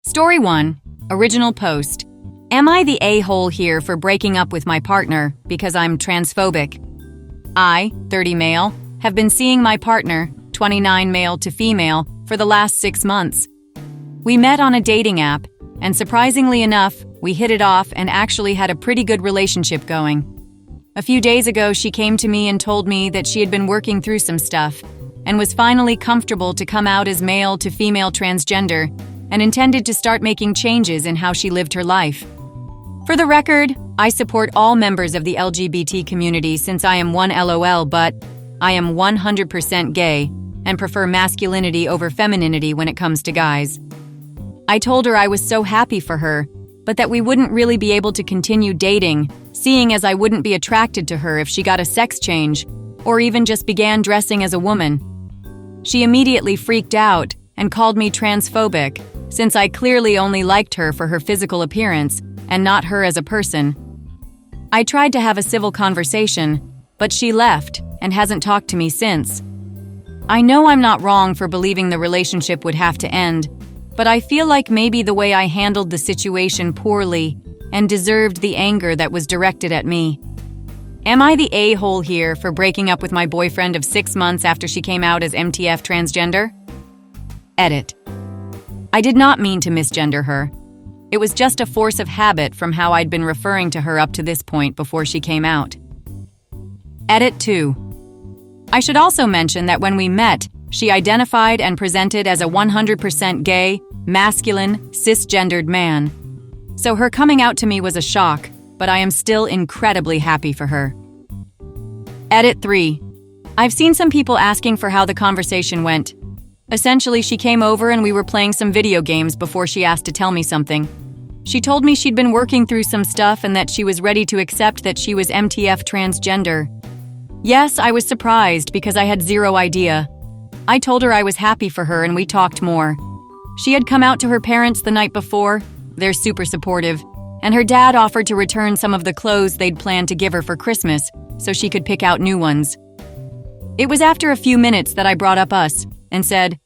Story 1. Original post. Am I the a-hole here for breaking up with my partner because I'm transphobic? I, 30 male, have been seeing my partner, 29 male to female, for the last 6 months. We met on a dating app, and surprisingly enough, we hit it off and actually had a pretty good relationship going. A few days ago, she came to me and told me that she had been working through some stuff and was finally comfortable to come out as male to female transgender and intended to start making changes in how she lived her life. For the record, I support all members of the LGBT community since I am one LOL, but I am 100% gay and prefer masculinity over femininity when it comes to guys. I told her I was so happy for her, but that we wouldn't really be able to continue dating, seeing as I wouldn't be attracted to her if she got a sex change or even just began dressing as a woman. She immediately freaked out and called me transphobic, since I clearly only liked her for her physical appearance and not her as a person. I tried to have a civil conversation, but she left and hasn't talked to me since. I know I'm not wrong for believing the relationship would have to end, but I feel like maybe the way I handled the situation poorly and deserved the anger that was directed at me. Am I the a-hole here for breaking up with my boyfriend of 6 months after she came out as MTF transgender? Edit. I did not mean to misgender her. It was just a force of habit from how I'd been referring to her up to this point before she came out. Edit 2. I should also mention that when we met, she identified and presented as a 100% gay, masculine, cisgendered man. So her coming out to me was a shock, but I am still incredibly happy for her. Edit 3. I've seen some people asking for how the conversation went. Essentially, she came over and we were playing some video games before she asked to tell me something. She told me she'd been working through some stuff and that she was ready to accept that she was MTF transgender. Yes, I was surprised because I had zero idea. I told her I was happy for her and we talked more. She had come out to her parents the night before. They're super supportive. And her dad offered to return some of the clothes they'd planned to give her for Christmas so she could pick out new ones. It was after a few minutes that I brought up us and said,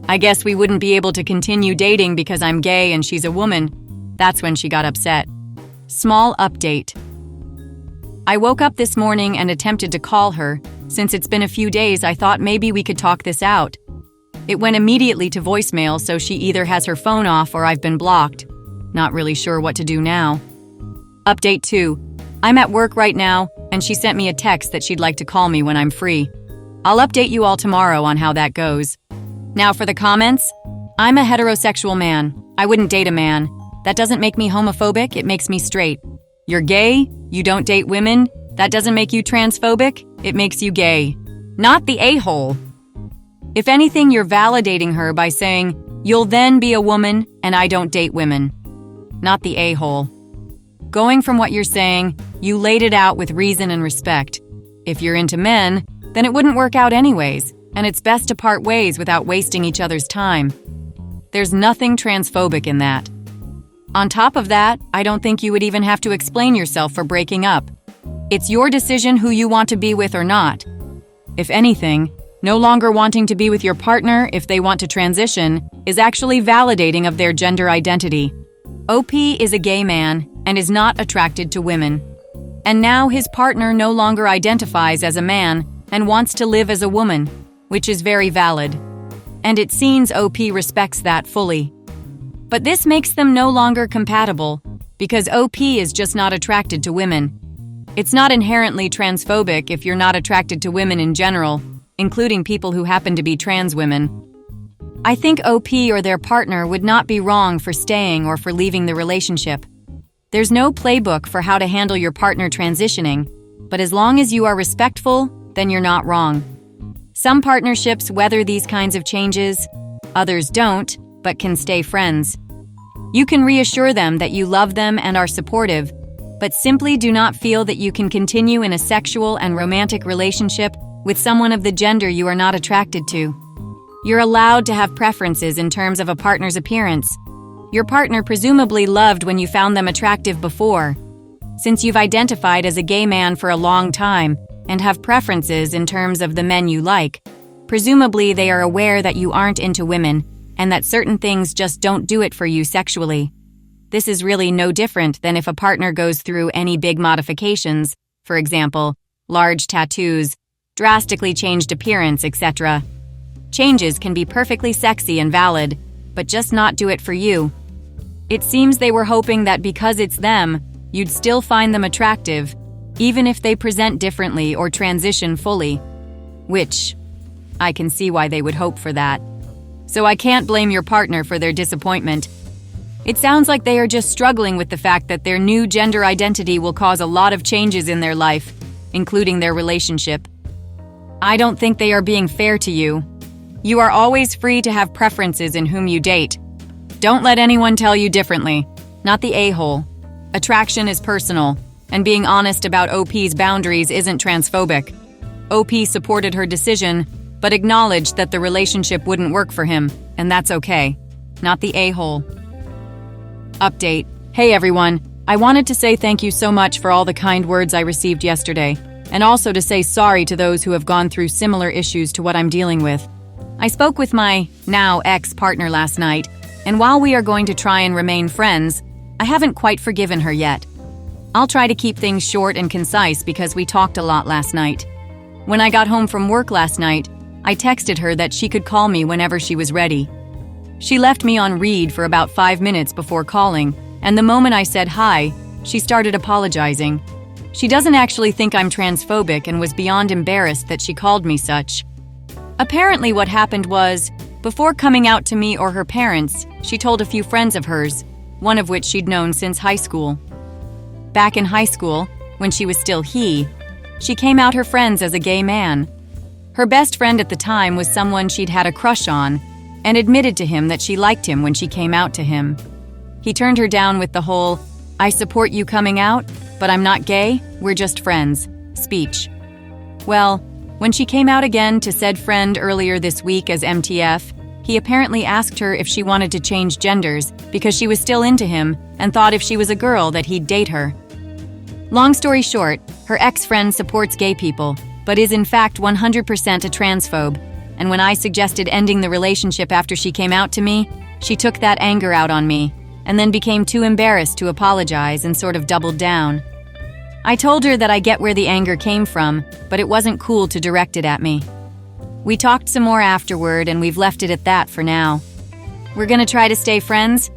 I guess we wouldn't be able to continue dating because I'm gay and she's a woman. That's when she got upset. Small update. I woke up this morning and attempted to call her. Since it's been a few days, I thought maybe we could talk this out. It went immediately to voicemail, so she either has her phone off or I've been blocked. Not really sure what to do now. Update 2. I'm at work right now, and she sent me a text that she'd like to call me when I'm free. I'll update you all tomorrow on how that goes. Now for the comments. I'm a heterosexual man. I wouldn't date a man. That doesn't make me homophobic, it makes me straight. You're gay? You don't date women? That doesn't make you transphobic? It makes you gay. Not the a-hole. If anything, you're validating her by saying, you'll then be a woman and I don't date women. Not the a-hole. Going from what you're saying, you laid it out with reason and respect. If you're into men, then it wouldn't work out anyways, and it's best to part ways without wasting each other's time. There's nothing transphobic in that. On top of that, I don't think you would even have to explain yourself for breaking up. It's your decision who you want to be with or not. If anything, no longer wanting to be with your partner if they want to transition is actually validating of their gender identity. OP is a gay man and is not attracted to women. And now his partner no longer identifies as a man and wants to live as a woman, which is very valid. And it seems OP respects that fully. But this makes them no longer compatible because OP is just not attracted to women. It's not inherently transphobic if you're not attracted to women in general, including people who happen to be trans women. I think OP or their partner would not be wrong for staying or for leaving the relationship. There's no playbook for how to handle your partner transitioning, but as long as you are respectful, then you're not wrong. Some partnerships weather these kinds of changes, others don't, but can stay friends. You can reassure them that you love them and are supportive, but simply do not feel that you can continue in a sexual and romantic relationship with someone of the gender you are not attracted to. You're allowed to have preferences in terms of a partner's appearance. Your partner presumably loved when you found them attractive before. Since you've identified as a gay man for a long time and have preferences in terms of the men you like, presumably they are aware that you aren't into women and that certain things just don't do it for you sexually. This is really no different than if a partner goes through any big modifications, for example, large tattoos, drastically changed appearance, etc. Changes can be perfectly sexy and valid, but just not do it for you. It seems they were hoping that because it's them, you'd still find them attractive, even if they present differently or transition fully. Which, I can see why they would hope for that. So I can't blame your partner for their disappointment. It sounds like they are just struggling with the fact that their new gender identity will cause a lot of changes in their life, including their relationship. I don't think they are being fair to you. You are always free to have preferences in whom you date. Don't let anyone tell you differently. Not the a-hole. Attraction is personal, and being honest about OP's boundaries isn't transphobic. OP supported her decision, but acknowledged that the relationship wouldn't work for him, and that's okay. Not the a-hole. Update. Hey everyone, I wanted to say thank you so much for all the kind words I received yesterday, and also to say sorry to those who have gone through similar issues to what I'm dealing with. I spoke with my, now ex-partner last night, and while we are going to try and remain friends, I haven't quite forgiven her yet. I'll try to keep things short and concise because we talked a lot last night. When I got home from work last night, I texted her that she could call me whenever she was ready. She left me on read for about 5 minutes before calling, and the moment I said hi, she started apologizing. She doesn't actually think I'm transphobic and was beyond embarrassed that she called me such. Apparently what happened was, before coming out to me or her parents, she told a few friends of hers, one of which she'd known since high school. Back in high school, when she was still he, she came out her friends as a gay man. Her best friend at the time was someone she'd had a crush on, and admitted to him that she liked him when she came out to him. He turned her down with the whole, "I support you coming out, but I'm not gay, we're just friends" speech. Well, when she came out again to said friend earlier this week as MTF, he apparently asked her if she wanted to change genders because she was still into him and thought if she was a girl that he'd date her. Long story short, her ex-friend supports gay people, but is in fact 100% a transphobe. And when I suggested ending the relationship after she came out to me, she took that anger out on me, and then became too embarrassed to apologize and sort of doubled down. I told her that I get where the anger came from, but it wasn't cool to direct it at me. We talked some more afterward, and we've left it at that for now. We're gonna try to stay friends,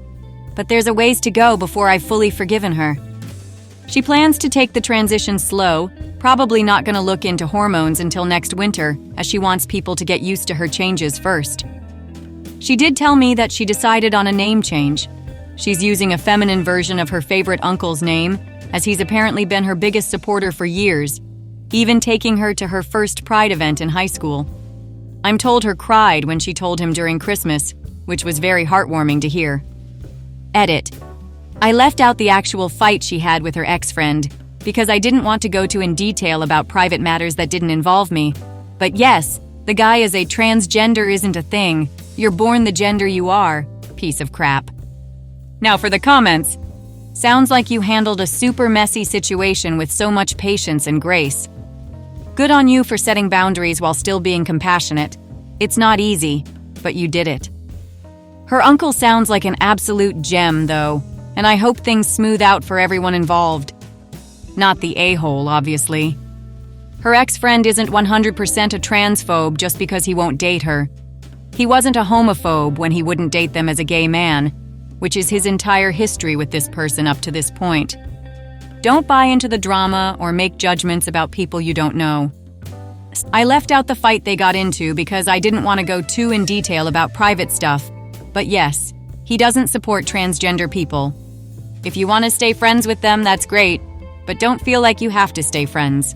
but there's a ways to go before I've fully forgiven her. She plans to take the transition slow, probably not gonna look into hormones until next winter, as she wants people to get used to her changes first. She did tell me that she decided on a name change. She's using a feminine version of her favorite uncle's name, as he's apparently been her biggest supporter for years, even taking her to her first Pride event in high school. I'm told her cried when she told him during Christmas, which was very heartwarming to hear. Edit. I left out the actual fight she had with her ex-friend, because I didn't want to go too in detail about private matters that didn't involve me. But yes, the guy is a transgender isn't a thing. You're born the gender you are. Piece of crap. Now for the comments. Sounds like you handled a super messy situation with so much patience and grace. Good on you for setting boundaries while still being compassionate. It's not easy, but you did it. Her uncle sounds like an absolute gem, though, and I hope things smooth out for everyone involved. Not the a-hole, obviously. Her ex-friend isn't 100% a transphobe just because he won't date her. He wasn't a homophobe when he wouldn't date them as a gay man, which is his entire history with this person up to this point. Don't buy into the drama or make judgments about people you don't know. I left out the fight they got into because I didn't want to go too in detail about private stuff, but yes, he doesn't support transgender people. If you want to stay friends with them, that's great, but don't feel like you have to stay friends.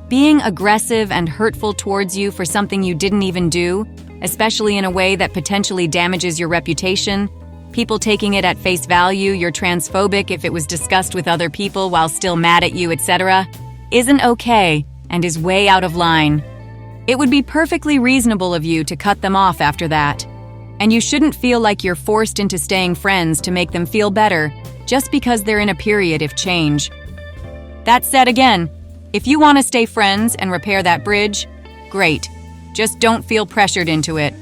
Being aggressive and hurtful towards you for something you didn't even do, especially in a way that potentially damages your reputation, people taking it at face value, you're transphobic if it was discussed with other people while still mad at you, etc., isn't okay and is way out of line. It would be perfectly reasonable of you to cut them off after that. And you shouldn't feel like you're forced into staying friends to make them feel better just because they're in a period of change. That said, again, if you want to stay friends and repair that bridge, great. Just don't feel pressured into it.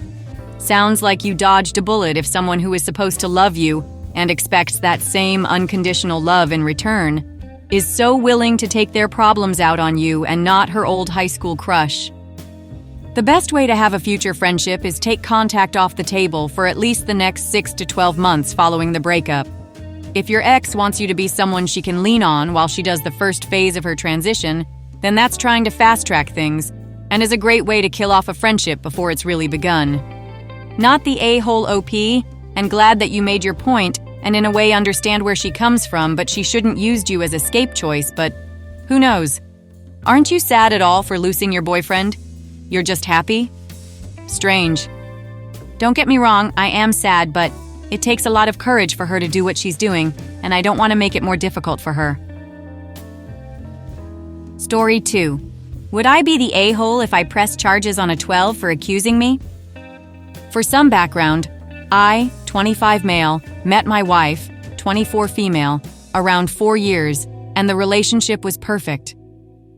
Sounds like you dodged a bullet if someone who is supposed to love you and expects that same unconditional love in return is so willing to take their problems out on you and not her old high school crush. The best way to have a future friendship is take contact off the table for at least the next 6 to 12 months following the breakup. If your ex wants you to be someone she can lean on while she does the first phase of her transition, then that's trying to fast-track things and is a great way to kill off a friendship before it's really begun. Not the a-hole OP, and glad that you made your point and in a way understand where she comes from, but she shouldn't used you as escape choice, but who knows? Aren't you sad at all for losing your boyfriend? You're just happy? Strange. Don't get me wrong, I am sad, but it takes a lot of courage for her to do what she's doing, and I don't want to make it more difficult for her. Story 2. Would I be the a-hole if I pressed charges on a 12 for accusing me? For some background, I, 25 male, met my wife, 24 female, around 4 years, and the relationship was perfect.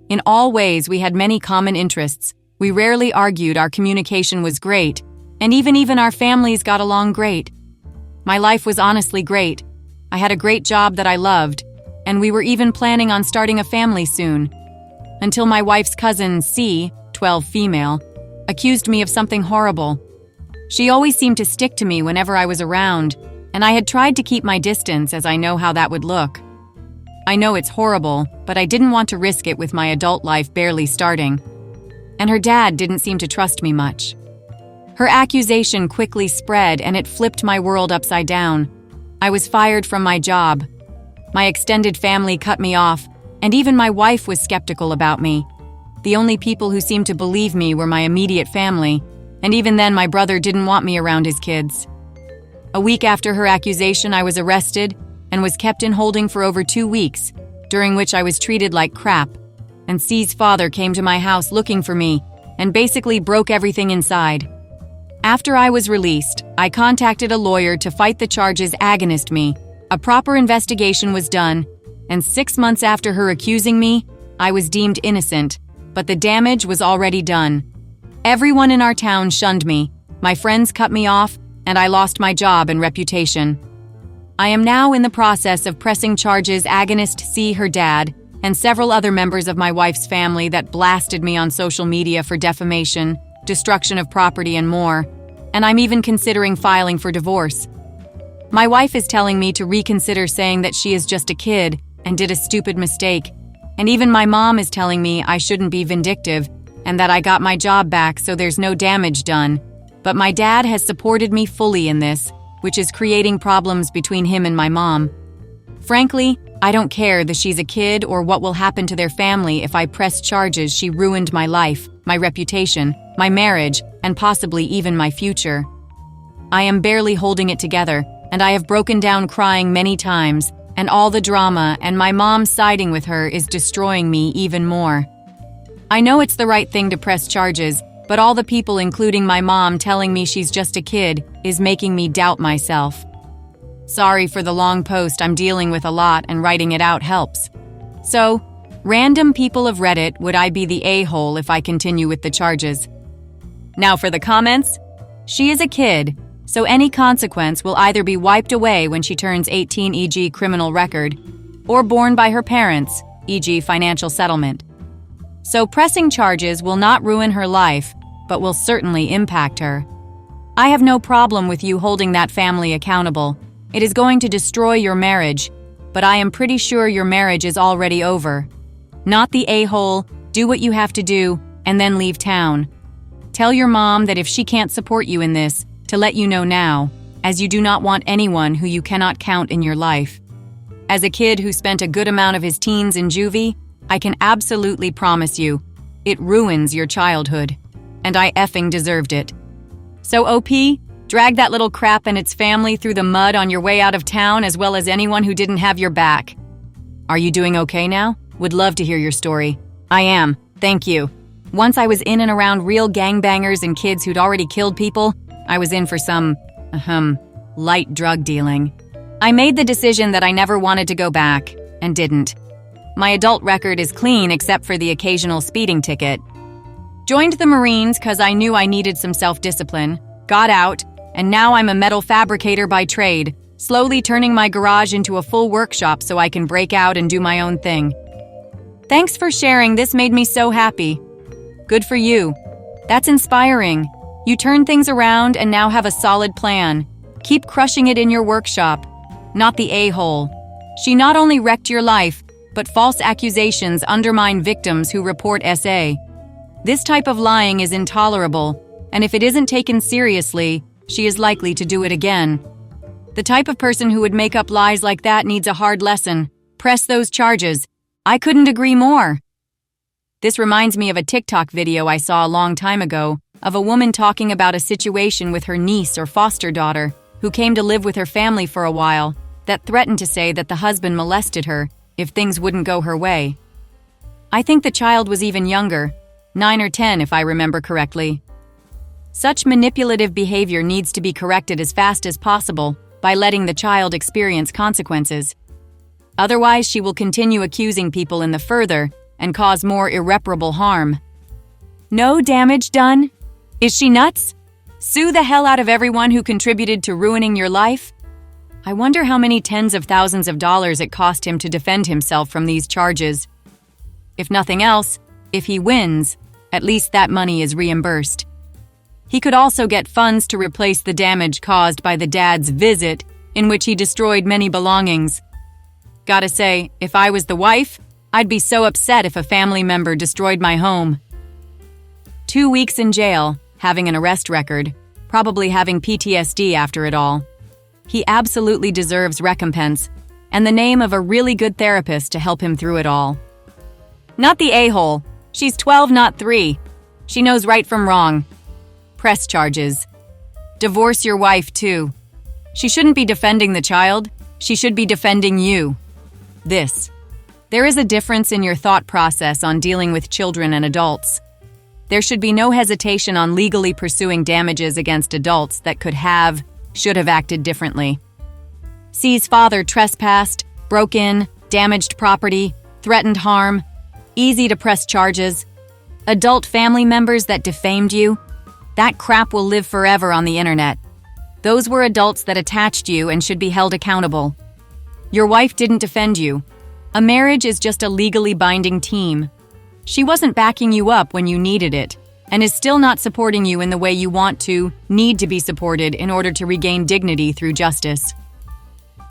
In all ways, we had many common interests. We rarely argued, our communication was great, and even our families got along great. My life was honestly great. I had a great job that I loved, and we were even planning on starting a family soon. Until my wife's cousin, C, 12 female, accused me of something horrible. She always seemed to stick to me whenever I was around, and I had tried to keep my distance as I know how that would look. I know it's horrible, but I didn't want to risk it with my adult life barely starting. And her dad didn't seem to trust me much. Her accusation quickly spread and it flipped my world upside down. I was fired from my job. My extended family cut me off, and even my wife was skeptical about me. The only people who seemed to believe me were my immediate family, and even then my brother didn't want me around his kids. A week after her accusation, I was arrested and was kept in holding for over 2 weeks, during which I was treated like crap, and C's father came to my house looking for me and basically broke everything inside. After I was released, I contacted a lawyer to fight the charges against me. A proper investigation was done, and 6 months after her accusing me, I was deemed innocent, but the damage was already done. Everyone in our town shunned me, my friends cut me off, and I lost my job and reputation. I am now in the process of pressing charges against C, her dad, and several other members of my wife's family that blasted me on social media for defamation, destruction of property, and more, and I'm even considering filing for divorce. My wife is telling me to reconsider, saying that she is just a kid and did a stupid mistake, and even my mom is telling me I shouldn't be vindictive and that I got my job back so there's no damage done. But my dad has supported me fully in this, which is creating problems between him and my mom. Frankly, I don't care that she's a kid or what will happen to their family if I press charges. She ruined my life, my reputation, my marriage, and possibly even my future. I am barely holding it together, and I have broken down crying many times, and all the drama and my mom siding with her is destroying me even more. I know it's the right thing to press charges, but all the people, including my mom, telling me she's just a kid is making me doubt myself. Sorry for the long post, I'm dealing with a lot and writing it out helps. So, random people of Reddit, would I be the a-hole if I continue with the charges? Now for the comments. She is a kid, so any consequence will either be wiped away when she turns 18, e.g. criminal record, or borne by her parents, e.g. financial settlement. So pressing charges will not ruin her life, but will certainly impact her. I have no problem with you holding that family accountable. It is going to destroy your marriage, but I am pretty sure your marriage is already over. Not the a-hole, do what you have to do, and then leave town. Tell your mom that if she can't support you in this, to let you know now, as you do not want anyone who you cannot count in your life. As a kid who spent a good amount of his teens in juvie, I can absolutely promise you, it ruins your childhood. And I effing deserved it. So OP, drag that little crap and its family through the mud on your way out of town, as well as anyone who didn't have your back. Are you doing okay now? Would love to hear your story. I am, thank you. Once I was in and around real gangbangers and kids who'd already killed people, I was in for some, light drug dealing. I made the decision that I never wanted to go back, and didn't. My adult record is clean except for the occasional speeding ticket. Joined the Marines because I knew I needed some self-discipline. got out, and now I'm a metal fabricator by trade, slowly turning my garage into a full workshop so I can break out and do my own thing. Thanks for sharing, this made me so happy. Good for you. That's inspiring. You turned things around and now have a solid plan. Keep crushing it in your workshop. Not the a-hole. She not only wrecked your life, but false accusations undermine victims who report SA. This type of lying is intolerable, and if it isn't taken seriously, she is likely to do it again. The type of person who would make up lies like that needs a hard lesson. Press those charges. I couldn't agree more. This reminds me of a TikTok video I saw a long time ago of a woman talking about a situation with her niece or foster daughter who came to live with her family for a while that threatened to say that the husband molested her if things wouldn't go her way. I think the child was even younger, 9 or 10 if I remember correctly. Such manipulative behavior needs to be corrected as fast as possible by letting the child experience consequences. Otherwise, she will continue accusing people in the further and cause more irreparable harm. No damage done? Is she nuts? Sue the hell out of everyone who contributed to ruining your life? I wonder how many tens of thousands of dollars it cost him to defend himself from these charges. If nothing else, if he wins, at least that money is reimbursed. He could also get funds to replace the damage caused by the dad's visit, in which he destroyed many belongings. Gotta say, if I was the wife, I'd be so upset if a family member destroyed my home. 2 weeks in jail, having an arrest record, probably having PTSD after it all. He absolutely deserves recompense, and the name of a really good therapist to help him through it all. Not the a-hole. She's 12, not 3. She knows right from wrong. Press charges. Divorce your wife, too. She shouldn't be defending the child. She should be defending you. There is a difference in your thought process on dealing with children and adults. There should be no hesitation on legally pursuing damages against adults that should have acted differently. C's father trespassed, broke in, damaged property, threatened harm. Easy to press charges. Adult family members that defamed you. That crap will live forever on the internet. Those were adults that attached you and should be held accountable. Your wife didn't defend you. A marriage is just a legally binding team. She wasn't backing you up when you needed it, and is still not supporting you in the way you need to be supported in order to regain dignity through justice.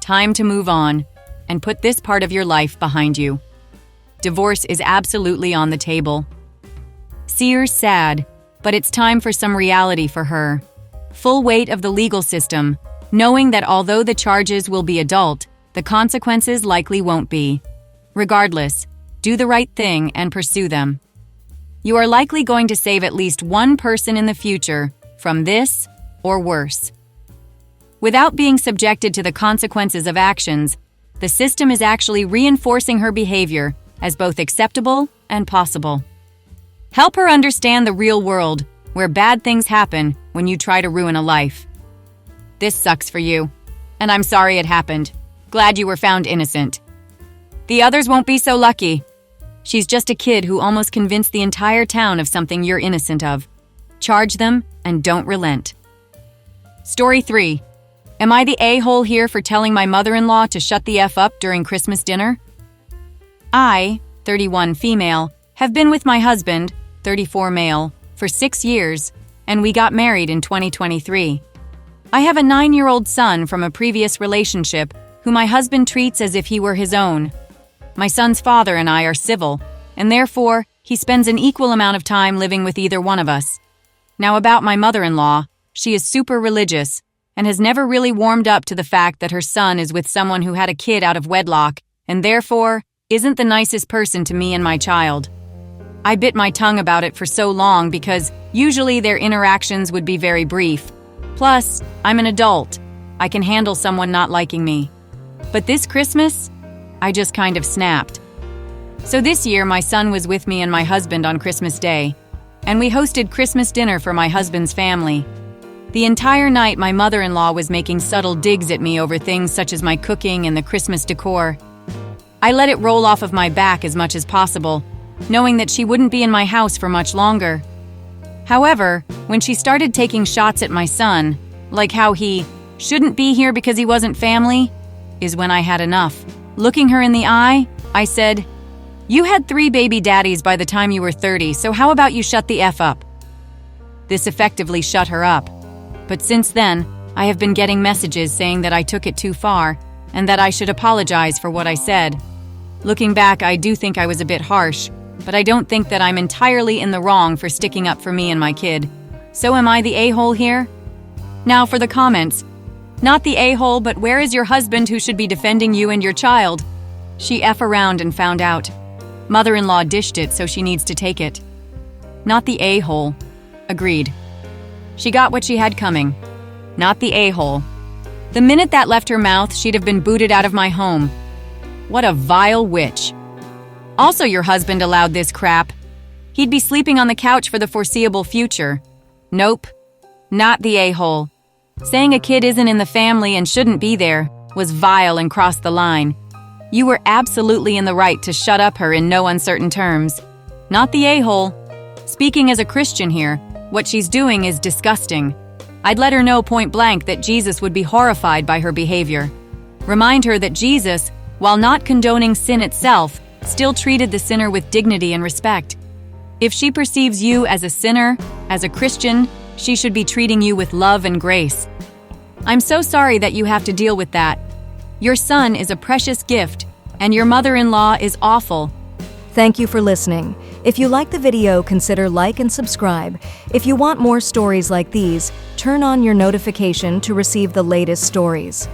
Time to move on and put this part of your life behind you. Divorce is absolutely on the table. Sear's sad, but it's time for some reality for her. Full weight of the legal system, knowing that although the charges will be adult, the consequences likely won't be. Regardless, do the right thing and pursue them. You are likely going to save at least one person in the future from this or worse. Without being subjected to the consequences of actions, the system is actually reinforcing her behavior as both acceptable and possible. Help her understand the real world, where bad things happen when you try to ruin a life. This sucks for you, and I'm sorry it happened. Glad you were found innocent. The others won't be so lucky. She's just a kid who almost convinced the entire town of something you're innocent of. Charge them and don't relent. Story 3. Am I the a-hole here for telling my mother-in-law to shut the F up during Christmas dinner? I, 31 female, have been with my husband, 34 male, for 6 years, and we got married in 2023. I have a 9-year-old son from a previous relationship who my husband treats as if he were his own. My son's father and I are civil, and therefore, he spends an equal amount of time living with either one of us. Now about my mother-in-law, she is super religious and has never really warmed up to the fact that her son is with someone who had a kid out of wedlock and therefore isn't the nicest person to me and my child. I bit my tongue about it for so long because usually their interactions would be very brief. Plus, I'm an adult. I can handle someone not liking me. But this Christmas, I just kind of snapped. So this year, my son was with me and my husband on Christmas Day, and we hosted Christmas dinner for my husband's family. The entire night, my mother-in-law was making subtle digs at me over things such as my cooking and the Christmas decor. I let it roll off of my back as much as possible, knowing that she wouldn't be in my house for much longer. However, When she started taking shots at my son, like how he shouldn't be here because he wasn't family, is when I had enough. Looking her in the eye, I said, "You had 3 baby daddies by the time you were 30, so how about you shut the F up?" This effectively shut her up. But since then, I have been getting messages saying that I took it too far and that I should apologize for what I said. Looking back, I do think I was a bit harsh, but I don't think that I'm entirely in the wrong for sticking up for me and my kid. So am I the a-hole here? Now for the comments. Not the a-hole, but where is your husband who should be defending you and your child? She F around and found out. Mother-in-law dished it, so she needs to take it. Not the a-hole. Agreed. She got what she had coming. Not the a-hole. The minute that left her mouth, she'd have been booted out of my home. What a vile witch. Also, your husband allowed this crap. He'd be sleeping on the couch for the foreseeable future. Nope. Not the a-hole. Saying a kid isn't in the family and shouldn't be there was vile and crossed the line. You were absolutely in the right to shut up her in no uncertain terms. Not the a-hole. Speaking as a Christian here, what she's doing is disgusting. I'd let her know point blank that Jesus would be horrified by her behavior. Remind her that Jesus, while not condoning sin itself, still treated the sinner with dignity and respect. If she perceives you as a sinner, as a Christian, she should be treating you with love and grace. I'm so sorry that you have to deal with that. Your son is a precious gift, and your mother-in-law is awful. Thank you for listening. If you like the video, consider like and subscribe. If you want more stories like these, turn on your notification to receive the latest stories.